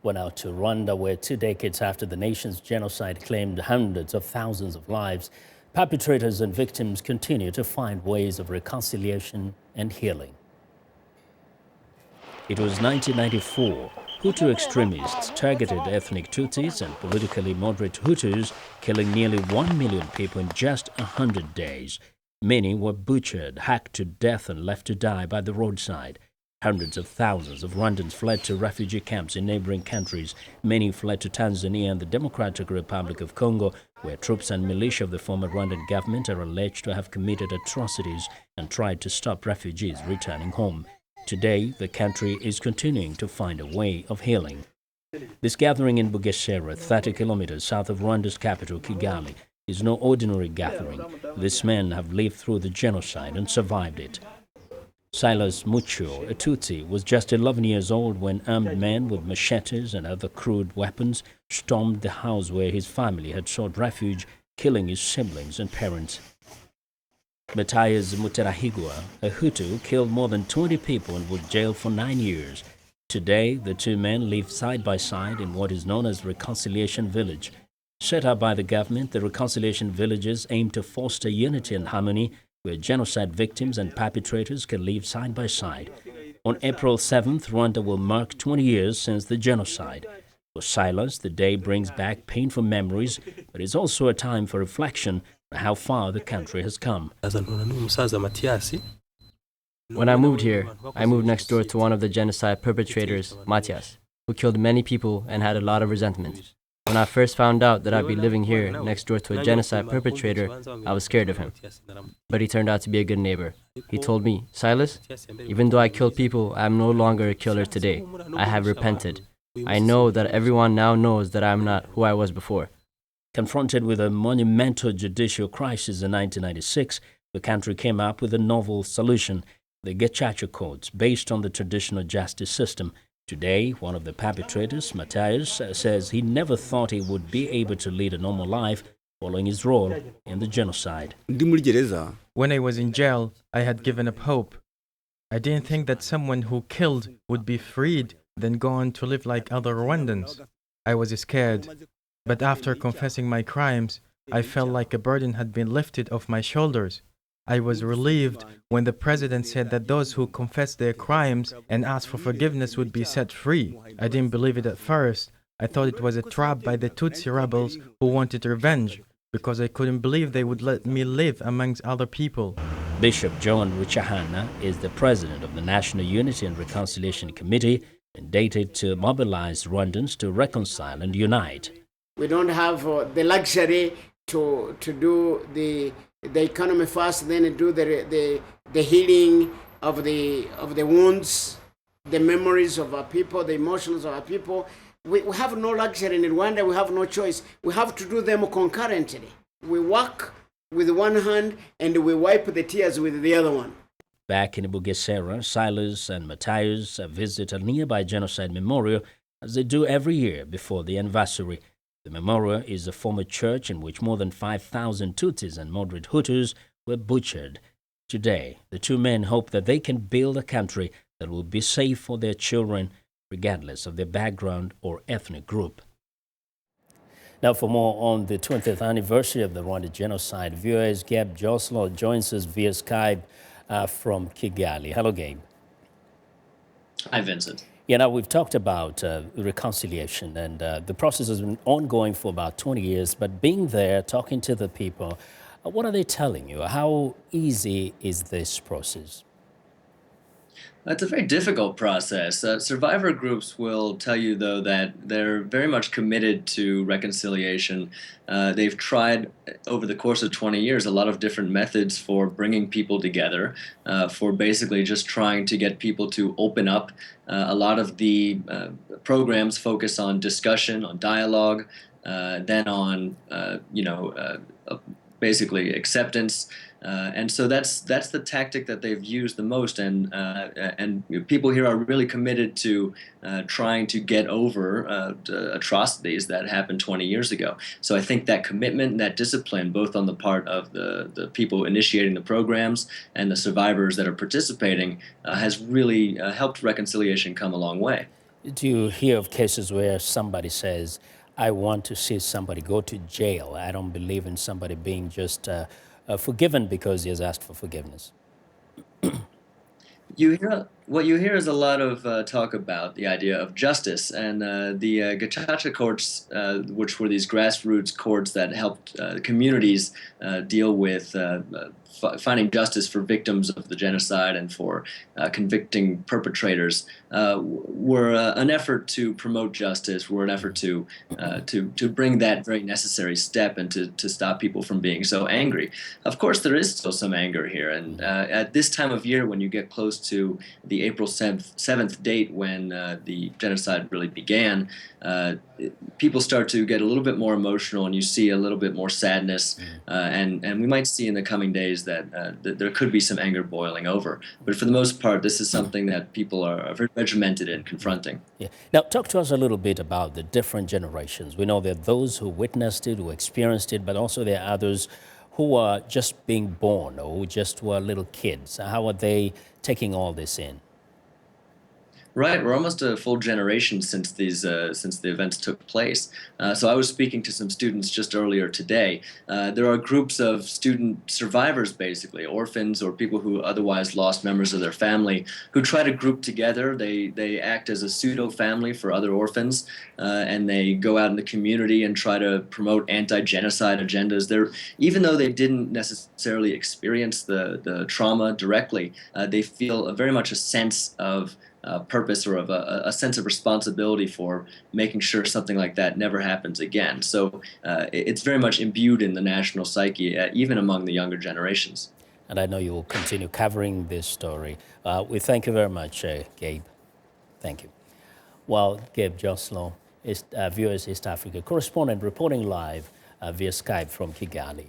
Went out to Rwanda, where 2 decades after the nation's genocide claimed hundreds of thousands of lives, perpetrators and victims continue to find ways of reconciliation and healing. It was 1994. Hutu extremists targeted ethnic Tutsis and politically moderate Hutus, killing nearly 1 million people in just 100 days. Many were butchered, hacked to death and left to die by the roadside. Hundreds of thousands of Rwandans fled to refugee camps in neighboring countries. Many fled to Tanzania and the Democratic Republic of Congo, where troops and militia of the former Rwandan government are alleged to have committed atrocities and tried to stop refugees returning home. Today, the country is continuing to find a way of healing. This gathering in Bugesera, 30 kilometers south of Rwanda's capital, Kigali, is no ordinary gathering. These men have lived through the genocide and survived it. Silas Mucho, a Tutsi, was just 11 years old when armed men with machetes and other crude weapons stormed the house where his family had sought refuge, killing his siblings and parents. Matthias Muterahigwa, a Hutu, killed more than 20 people and was jailed for 9 years. Today, the two men live side by side in what is known as Reconciliation Village. Set up by the government, the Reconciliation Villages aim to foster unity and harmony where genocide victims and perpetrators can live side by side. On April 7th, Rwanda will mark 20 years since the genocide. For Silas, the day brings back painful memories, but it's also a time for reflection on how far the country has come. When I moved here, I moved next door to one of the genocide perpetrators, Matthias, who killed many people and had a lot of resentment. When I first found out that I'd be living here next door to a genocide perpetrator, I was scared of him. But he turned out to be a good neighbor. He told me, "Silas, even though I killed people, I am no longer a killer today. I have repented. I know that everyone now knows that I am not who I was before." Confronted with a monumental judicial crisis in 1996, the country came up with a novel solution, the Gacaca courts, based on the traditional justice system. Today, one of the perpetrators, Matthias, says he never thought he would be able to lead a normal life following his role in the genocide. When I was in jail, I had given up hope. I didn't think that someone who killed would be freed, then go on to live like other Rwandans. I was scared. But after confessing my crimes, I felt like a burden had been lifted off my shoulders. I was relieved when the president said that those who confessed their crimes and asked for forgiveness would be set free. I didn't believe it at first. I thought it was a trap by the Tutsi rebels who wanted revenge, because I couldn't believe they would let me live amongst other people. Bishop John Ruchahana is the president of the National Unity and Reconciliation Committee, mandated to mobilize Rwandans to reconcile and unite. We don't have the luxury to do the economy first, then do the healing of the wounds, the memories of our people, the emotions of our people. We have no luxury in Rwanda. We have no choice. We have to do them concurrently. We work with one hand and we wipe the tears with the other one. Back in Bugesera, Silas and Matthias visit a nearby genocide memorial, as they do every year before the anniversary. The memorial is a former church in which more than 5,000 Tutsis and moderate Hutus were butchered. Today, the two men hope that they can build a country that will be safe for their children, regardless of their background or ethnic group. Now, for more on the 20th anniversary of the Rwanda Genocide, viewers, Gabe Joselow joins us via Skype from Kigali. Hello, Gabe. Hi, Vincent. Yeah, now we've talked about reconciliation, and the process has been ongoing for about 20 years, but being there, talking to the people, what are they telling you? How easy is this process? It's a very difficult process. Survivor groups will tell you, though, that they're very much committed to reconciliation. They've tried over the course of 20 years a lot of different methods for bringing people together, for basically just trying to get people to open up. A lot of the programs focus on discussion, on dialogue, then on basically acceptance. And so that's the tactic that they've used the most, and people here are really committed to trying to get over atrocities that happened 20 years ago. So I think that commitment and that discipline, both on the part of the people initiating the programs and the survivors that are participating, has really helped reconciliation come a long way. Do you hear of cases where somebody says, I want to see somebody go to jail? I don't believe in somebody being just forgiven because he has asked for forgiveness. What you hear is a lot of talk about the idea of justice, and the Gacaca courts, which were these grassroots courts that helped communities deal with finding justice for victims of the genocide and for convicting perpetrators, were an effort to promote justice, were an effort to bring that very necessary step and to stop people from being so angry. Of course, there is still some anger here, and at this time of year, when you get close to the April 7th date when the genocide really began, people start to get a little bit more emotional, and you see a little bit more sadness, and we might see in the coming days that there could be some anger boiling over. But for the most part, this is something that people are very regimented in confronting. Yeah. Now, talk to us a little bit about the different generations. We know there are those who witnessed it, who experienced it, but also there are others who are just being born or who just were little kids. How are they taking all this in? Right, we're almost a full generation since since the events took place. So I was speaking to some students just earlier today. There are groups of student survivors, basically orphans or people who otherwise lost members of their family, who try to group together. They act as a pseudo family for other orphans, and they go out in the community and try to promote anti-genocide agendas. Even though they didn't necessarily experience the trauma directly, they feel very much a sense of purpose or of a sense of responsibility for making sure something like that never happens again. So it's very much imbued in the national psyche, even among the younger generations. And I know you will continue covering this story. We thank you very much, Gabe. Thank you. Well, Gabe Joselow, Viewers East Africa correspondent, reporting live via Skype from Kigali.